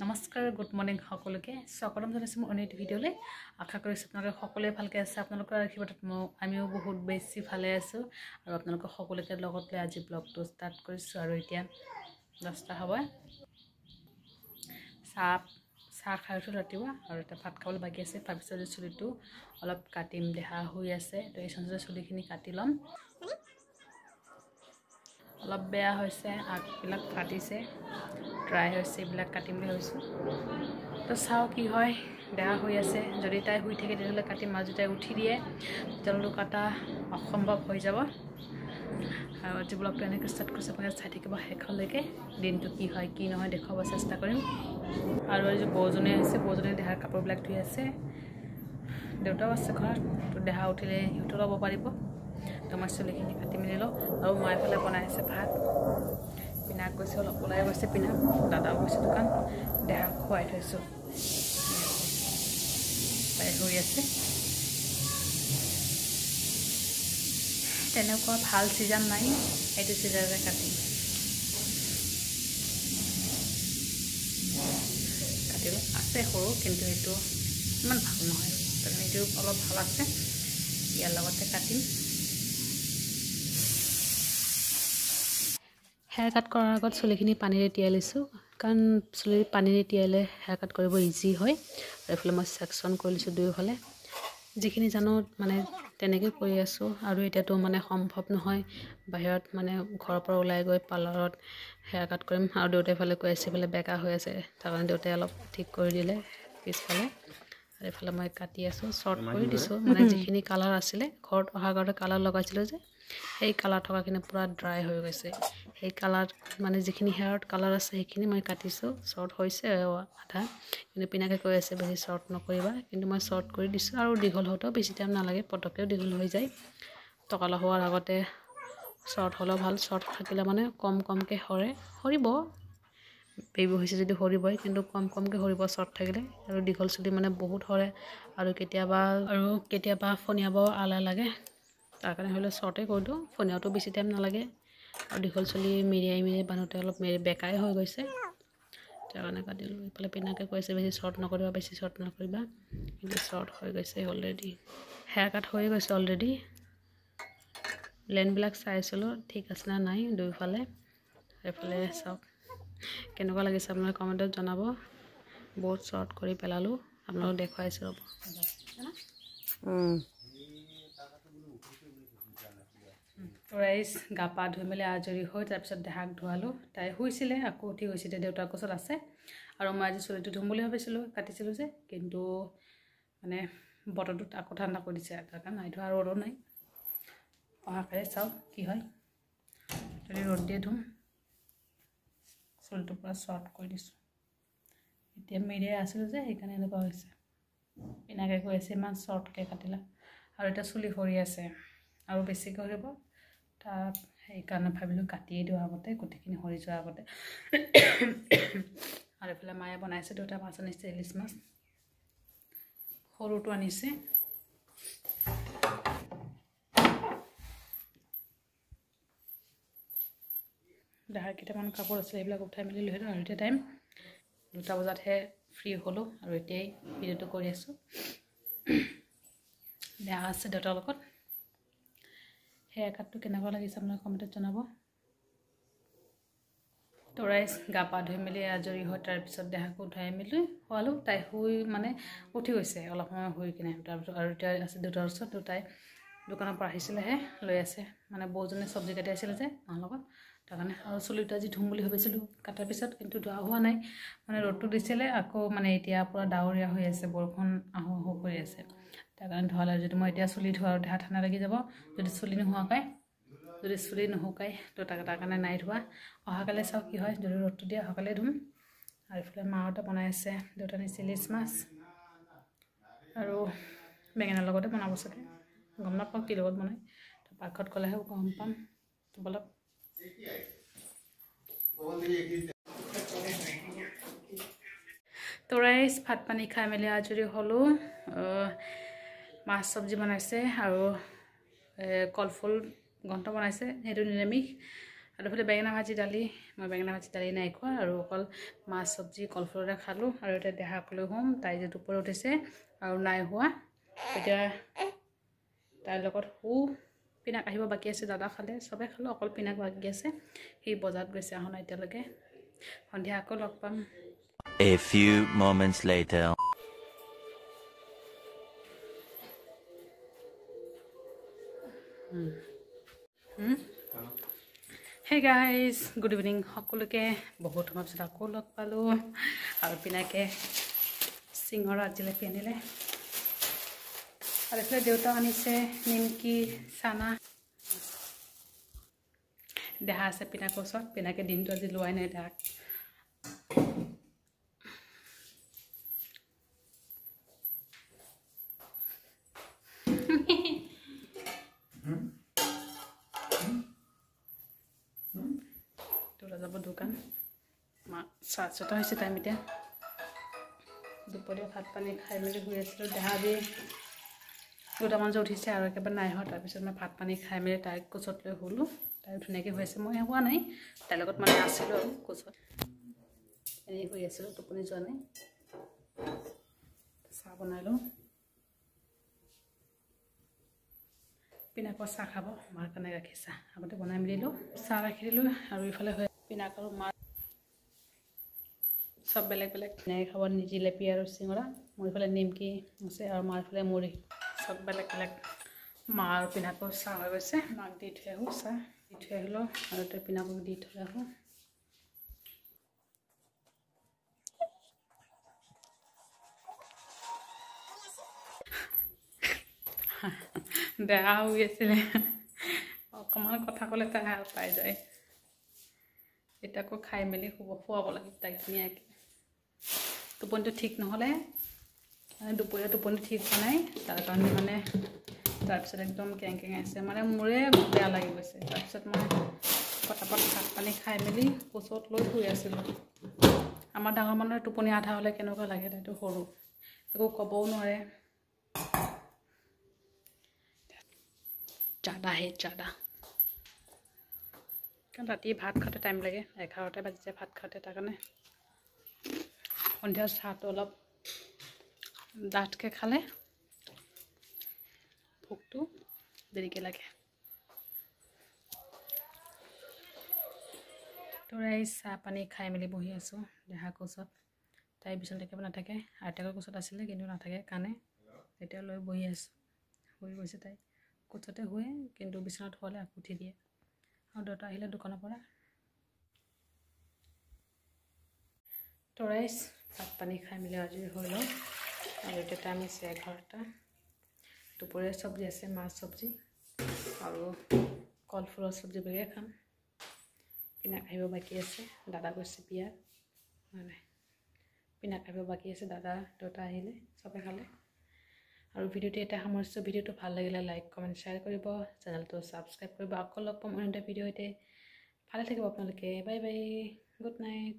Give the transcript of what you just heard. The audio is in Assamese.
নমস্কাৰ গুড মৰ্নিং সকলোকে স্বাগতম জনাইছো মোৰ অন্য ভিডিঅ'লৈ আশা কৰিছো আপোনালোকে সকলোৱে ভালকৈ আছে আপোনালোকৰ আশীৰ্বাদত আমিও বহুত বেছি ভালে আছো আৰু আপোনালোকৰ সকলোকে লগত লৈ আজি ব্লগটো ষ্টাৰ্ট কৰিছো আৰু এতিয়া 10টা হ'ব চাহ খাই উঠো ৰাতিপুৱা আৰু এটা ভাত খাবলৈ বাকি আছে ভাবিছো যে চুলিটো অলপ কাটিম দেহা হৈ আছে তো এই সঞ্জয় চুলিখিনি কাটি লম অলপ বেয়া হৈছে আগবিলাক ফাটিছে ড্ৰাই হৈছে এইবিলাক কাটিম বুলি ভাবিছোঁ তো চাও কি হয় বেয়া হৈ আছে যদি তাই শুই থাকে তেতিয়াহ'লে কাটিম আৰু যদি তাই উঠি দিয়ে তেতিয়াহ'লে কাটা অসম্ভৱ হৈ যাব আৰু আজি ব্লগটো এনেকৈ ষ্টাৰ্ট কৰিছে আপোনালোকে চাই থাকিব শেষলৈকে দিনটো কি হয় কি নহয় দেখুৱাব চেষ্টা কৰিম আৰু আজি বৌজনী আহিছে বৌজনী দেহাৰ কাপোৰবিলাক ধুই আছে দেউতাও আছে ঘৰত তো দেহা উঠিলে সিহঁতো ল'ব পাৰিব তো মই চুলিখিনি কাটি মেলি লওঁ আৰু মই এফালে বনাই আছে ভাত পিনাক গৈছে অলপ ওলাই গৈছে পিনা দাদাও গৈছে দোকান দেহাক খুৱাই থৈছোঁ তাই হৈ আছে তেনেকুৱা ভাল ছিজন নাই এইটো ছিজনতে কাটিম কাটিলোঁ আছে সৰু কিন্তু এইটো ইমান ভাল নহয় এইটো অলপ ভাল আছে ইয়াৰ লগতে কাটিম হেয়াৰ কাট কৰাৰ আগত চুলিখিনি পানীৰে তিয়াই লৈছোঁ কাৰণ চুলি পানীৰে তিয়াইলে হেয়াৰ কাট কৰিব ইজি হয় আৰু এইফালে মই ছেকশ্যন কৰি লৈছোঁ দুয়োফালে যিখিনি জানো মানে তেনেকৈ কৰি আছোঁ আৰু এতিয়াতো মানে সম্ভৱ নহয় বাহিৰত মানে ঘৰৰ পৰা ওলাই গৈ পাৰ্লাৰত হেয়াৰ কাট কৰিম আৰু দেউতাই ফালে কৈ আছে এইফালে বেকা হৈ আছে তাৰ কাৰণে দেউতাই অলপ ঠিক কৰি দিলে পিছফালে আৰু এইফালে মই কাটি আছোঁ শ্বৰ্ট কৰি দিছোঁ মানে যিখিনি কালাৰ আছিলে ঘৰত অহাৰ আগতে কালাৰ লগাইছিলোঁ যে সেই কালাৰ থকাখিনি পূৰা ড্ৰাই হৈ গৈছে সেই কালাৰ মানে যিখিনি হেয়াৰত কালাৰ আছে সেইখিনি মই কাটিছোঁ শ্বৰ্ট হৈছে আধা কিন্তু পিনাকে কৈ আছে বেছি শ্বৰ্ট নকৰিবা কিন্তু মই শ্বৰ্ট কৰি দিছোঁ আৰু দীঘল হওঁতেও বেছি টাইম নালাগে পটককৈও দীঘল হৈ যায় টকালা হোৱাৰ আগতে শ্বৰ্ট হ'লেও ভাল শ্বৰ্ট থাকিলে মানে কমকৈ সৰিব বেবী হৈছে যদি সৰিবই কিন্তু কমকৈ সৰিব শ্বৰ্ট থাকিলে আৰু দীঘল চুলি মানে বহুত সৰে আৰু কেতিয়াবা ফনিয়াব আলা লাগে তাৰ কাৰণে হ'লে শ্বৰ্টেই কৰি দিওঁ ফনিয়াওতো বেছি টাইম নালাগে আৰু দীঘল চুলি মেৰিয়াই বান্ধোতে অলপ বেকাই হৈ গৈছে তাৰ কাৰণে কাটিলোঁ এইফালে পিনাকে কৈছে বেছি শ্বৰ্ট নকৰিবা কিন্তু শ্বৰ্ট হৈ গৈছে অলৰেডি হেয়াৰ কাট হৈ গৈছে অলৰেডি লেনবিলাক চাইছিলোঁ ঠিক আছে না নাই দুয়োফালে এইফালে চাওক কেনেকুৱা লাগিছে আপোনালোকে কমেণ্টত জনাব বহুত শ্বৰ্ট কৰি পেলালোঁ আপোনালোকক দেখুৱাইছোঁ ৰ'ব ৰাইজ গা পা ধুই মেলি আজৰি হৈ তাৰপিছত দেহাক ধোৱালোঁ তাই শুইছিলে আকৌ উঠি গৈছে এতিয়া দেউতাৰ ওচৰত আছে আৰু মই আজি চুলিটো ধুম বুলি ভাবিছিলোঁ কাটিছিলোঁ যে কিন্তু মানে বতৰটোত আকৌ ঠাণ্ডা কৰি দিছে তাৰ কাৰণে নাই ধোৱা আৰু ৰ'দো নাই অহাকালি চাওক কি হয় যদি ৰ'দ দিয়ে ধুম চুলিটো পূৰা শ্বৰ্ট কৰি দিছোঁ এতিয়া মেৰিয়াই আছিলোঁ যে সেইকাৰণে এনেকুৱা হৈছে পিনাকে কৈ আছে ইমান শ্বৰ্টকৈ কাটিলা আৰু এতিয়া চুলি সৰি আছে আৰু বেছিকৈ সৰিব তাত সেইকাৰণে ভাবিলোঁ কাটিয়ে দিওঁ আগতে গোটেইখিনি সৰি যোৱাৰ আগতে আৰু এইফালে মায়ে বনাইছে দুটা মাছ আনিছে ইলিচ মাছ সৰুটো আনিছে দেহাৰ কেইটামান কাপোৰ আছে সেইবিলাক উঠাই মেলি লৈ আৰু এতিয়া টাইম 2টা বজাতহে ফ্ৰী হ'লোঁ আৰু এতিয়াই ভিডিঅ'টো কৰি আছোঁ দেহা আছে দেউতাৰ লগত হেয়াৰ কাটটো কেনেকুৱা লাগিছে আপোনালোকে কমেণ্টত জনাব তো ৰাইজ গা পা ধুই মেলি আজৰি হৈ তাৰপিছত দেহাকো উঠাই মেলি খোৱালোঁ তাই শুই মানে উঠি গৈছে অলপ সময় শুই কিনে তাৰপিছত আৰু এতিয়া আছে দেউতাৰ ওচৰত দেউতাই দোকানৰ পৰা আহিছিলেহে লৈ আছে মানে বৌজনে চব্জি কাটি আছিলে যে মাৰ লগত তাৰ কাৰণে আৰু চুলিটো আজি ধুম বুলি ভাবিছিলোঁ কাটাৰ পিছত কিন্তু ধোৱা হোৱা নাই মানে ৰ'দটো দিছিলে আকৌ মানে এতিয়া পূৰা ডাৱৰীয়া হৈ আছে বৰষুণ আহোঁ কৰি আছে তাৰ কাৰণে ধোৱা লাগে যদি মই এতিয়া চুলি ধোৱা আৰু দেহা ঠাণ্ডা লাগি যাব যদি চুলি নুশুকায় তো তাৰ কাৰণে নাই ধোৱা অহাকালি চাওক কি হয় যদি ৰ'দটো দিয়ে অহাকালি ধুম আৰু এইফালে মাহঁতে বনাই আছে দেউতা নিছে ইলিচ মাছ আৰু বেঙেনাৰ লগতে বনাব চাগে গম নাপাওঁ কি লগত বনায় তো পাকঘৰত গ'লেহে গম পাম বলক তো ৰাইজ ভাত পানী খাই মেলি আজৰি হ'লোঁ মাছ চব্জি বনাইছে আৰু কলফুল ঘণ্ট বনাইছে সেইটো নিৰামিষ আৰু এইফালে বেঙেনা ভাজি দালি মই বেঙেনা ভাজি দালি নাই খোৱা আৰু অকল মাছ চব্জি কলফুলৰে খালোঁ আৰু এতিয়া দেহাকলৈ হ'ম তাই যে দুপৰ উঠিছে আৰু নাই হোৱা এতিয়া তাইৰ লগত পিনাক আহিব বাকী আছে দাদা খালে চবে খালোঁ অকল পিনাক বাকী আছে সি বজাৰত গৈছে অহা নাই এতিয়ালৈকে সন্ধিয়া আকৌ লগ পাম A few moments later Hey guys, good evening. সকলোকে বহুত সময় পিছত আকৌ লগ পালোঁ আৰু পিনাকে চিঙৰা জিলাপি আনিলে আৰু এইফালে দেউতা আনিছে নিমকি চানা দেহা আছে পিনাকৰ ওচৰত পিনাকে দিনটো আজি লোৱাই নাই দেহাক যাব দোকান চাহ ছটা হৈছে টাইম এতিয়া দুপৰীয়া ভাত পানী খাই মেলি শুই আছিলোঁ দেহা দি দুটামান যে উঠিছে আৰু একেবাৰে নাই হোৱা তাৰপিছত মই ভাত পানী খাই মেলি তাইক কোচত লৈ শুলোঁ তাই ধুনীয়াকৈ হৈ আছে মই হোৱা নাই তাইৰ লগত মানে আছিলোঁ আৰু কোচত এনেই শুই আছিলোঁ টোপনি যোৱা নাই চাহ বনালোঁ পিনাকৰ চাহ খাব মাৰ কাৰণে গাখীৰ চাহ আগতে বনাই মেলি দিলোঁ চাহ ৰাখি দিলোঁ আৰু ইফালে হৈ পিনাক আৰু মাৰ চব বেলেগ বেলেগ ধুনীয়াকৈ খাব জিলাপি আৰু চিঙৰা মোৰ ইফালে নিমকি আছে আৰু মাৰ ইফালে মুড়ি চব বেলেগ বেলেগ মা আৰু পিনাকৰ চাহ হৈ গৈছে মাক দি থৈ আহোঁ চাহ দি থৈ আহিলোঁ আৰু এতিয়া পিনাকক দি থৈ আহোঁ বেয়া হৈ আছিলে অকণমান কথা ক'লে তাই ভাল পাই যায় এতিয়া আকৌ খাই মেলি শুৱাব লাগে তাইক ধুনীয়াকৈ টোপনিটো ঠিক নহ'লে দুপৰীয়া টোপনি ঠিক হোৱা নাই তাৰ কাৰণে মানে তাৰপিছত একদম কেং আছে মানে মোৰে বেয়া লাগি গৈছে তাৰপিছত মই পটাপট ভাত পানী খাই মেলি কোচত লৈ শুই আছিলোঁ আমাৰ ডাঙৰ মানুহৰ টোপনি আধা হ'লে কেনেকুৱা লাগে তাইতো সৰু একো ক'বও নোৱাৰে জাদা কাৰণ ৰাতি ভাত খাওঁতে টাইম লাগে 11টা বাজিছে ভাত খাওঁতে তাৰ কাৰণে সন্ধিয়া চাহটো অলপ ডাঠকৈ খালে ভোকটো দেৰিকৈ লাগে তোৰাই চাহ পানী খাই মেলি বহি আছোঁ দেহা কোচত তাই বিচনাত একেবাৰে নাথাকে আইতাকৰ কোচত আছিলে কিন্তু নাথাকে কাৰণে এতিয়া লৈ বহি আছোঁ শুই গৈছে তাই কোচতে শুৱে কিন্তু বিচনাত শুৱালে আকৌ উঠি দিয়ে আৰু দেউতা আহিলে দোকানৰ পৰা তোৰাই ভাত পানী খাই মেলি আজৰি হৈ লওঁ আৰু এতিয়া টাইম হৈছে 11টা দুপৰীয়া চব্জি আছে মাছ চব্জি আৰু কলফুলৰ চব্জি বেগে খাম পিনাক আহিব বাকী আছে দাদা গৈছে বিয়াত নাই পিনাক আহিব বাকী আছে দাদা দেউতা আহিলে চবে খালে আৰু ভিডিঅ'টো এটা সামৰিছোঁ ভিডিঅ'টো ভাল লাগিলে লাইক কমেণ্ট শ্বেয়াৰ কৰিব চেনেলটো ছাবস্ক্ৰাইব কৰিব আকৌ লগ পাম অন্য ভিডিঅ'তে ভালে থাকিব আপোনালোকে বাই বাই গুড নাইট